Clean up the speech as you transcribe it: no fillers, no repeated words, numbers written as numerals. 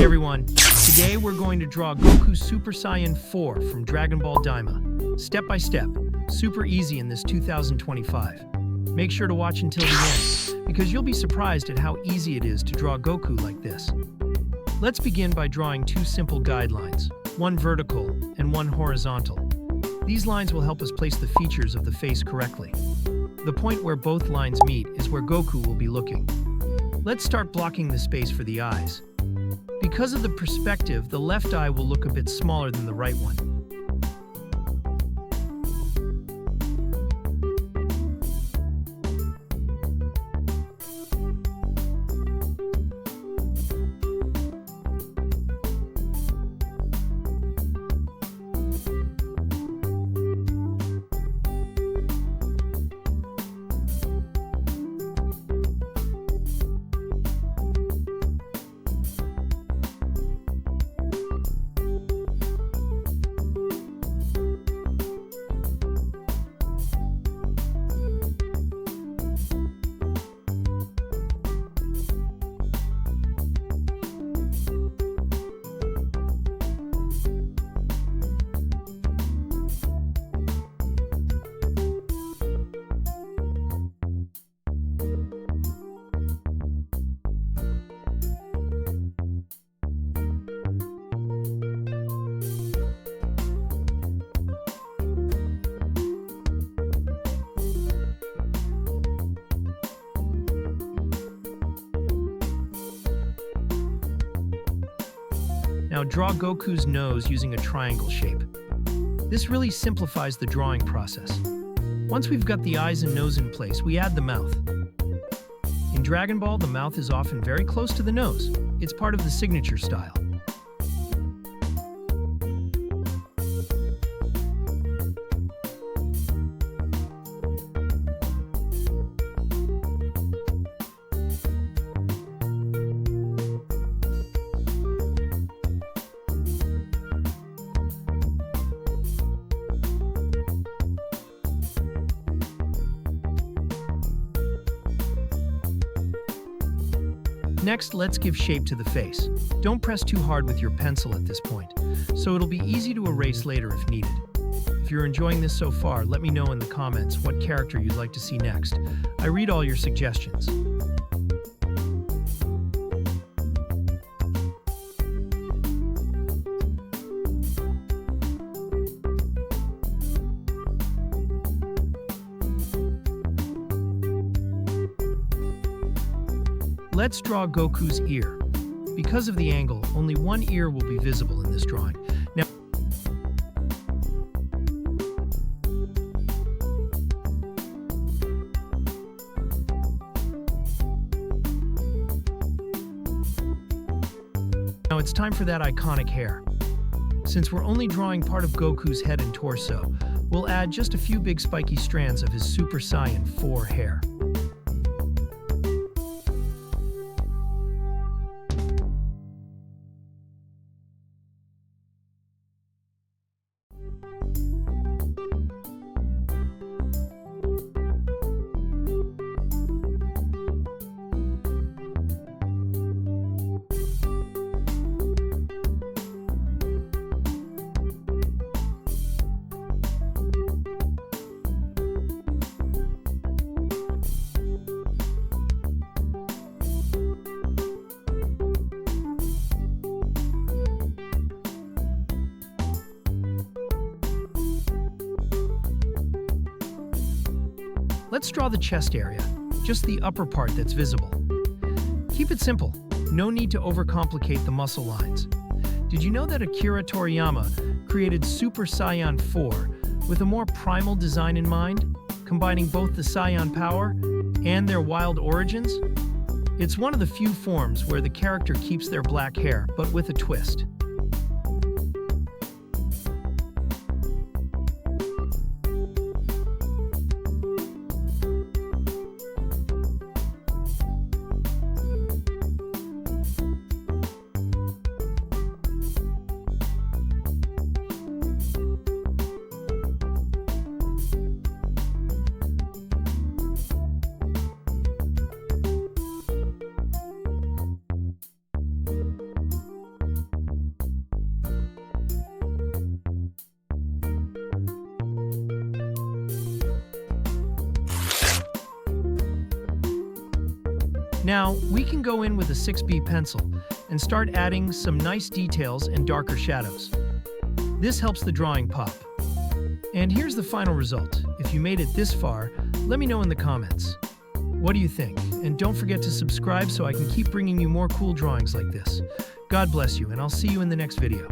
Hey everyone, today we're going to draw Goku Super Saiyan 4 from Dragon Ball Daima. Step by step, super easy in this 2025. Make sure to watch until the end, because you'll be surprised at how easy it is to draw Goku like this. Let's begin by drawing two simple guidelines, one vertical and one horizontal. These lines will help us place the features of the face correctly. The point where both lines meet is where Goku will be looking. Let's start blocking the space for the eyes. Because of the perspective, the left eye will look a bit smaller than the right one. Now draw Goku's nose using a triangle shape. This really simplifies the drawing process. Once we've got the eyes and nose in place, we add the mouth. In Dragon Ball, the mouth is often very close to the nose. It's part of the signature style. Next, let's give shape to the face. Don't press too hard with your pencil at this point, so it'll be easy to erase later if needed. If you're enjoying this so far, let me know in the comments what character you'd like to see next. I read all your suggestions. Let's draw Goku's ear. Because of the angle, only one ear will be visible in this drawing. Now it's time for that iconic hair. Since we're only drawing part of Goku's head and torso, we'll add just a few big spiky strands of his Super Saiyan 4 hair. Let's draw the chest area, just the upper part that's visible. Keep it simple, no need to overcomplicate the muscle lines. Did you know that Akira Toriyama created Super Saiyan 4 with a more primal design in mind, combining both the Saiyan power and their wild origins? It's one of the few forms where the character keeps their black hair, but with a twist. Now, we can go in with a 6B pencil and start adding some nice details and darker shadows. This helps the drawing pop. And here's the final result. If you made it this far, let me know in the comments. What do you think? And don't forget to subscribe so I can keep bringing you more cool drawings like this. God bless you, and I'll see you in the next video.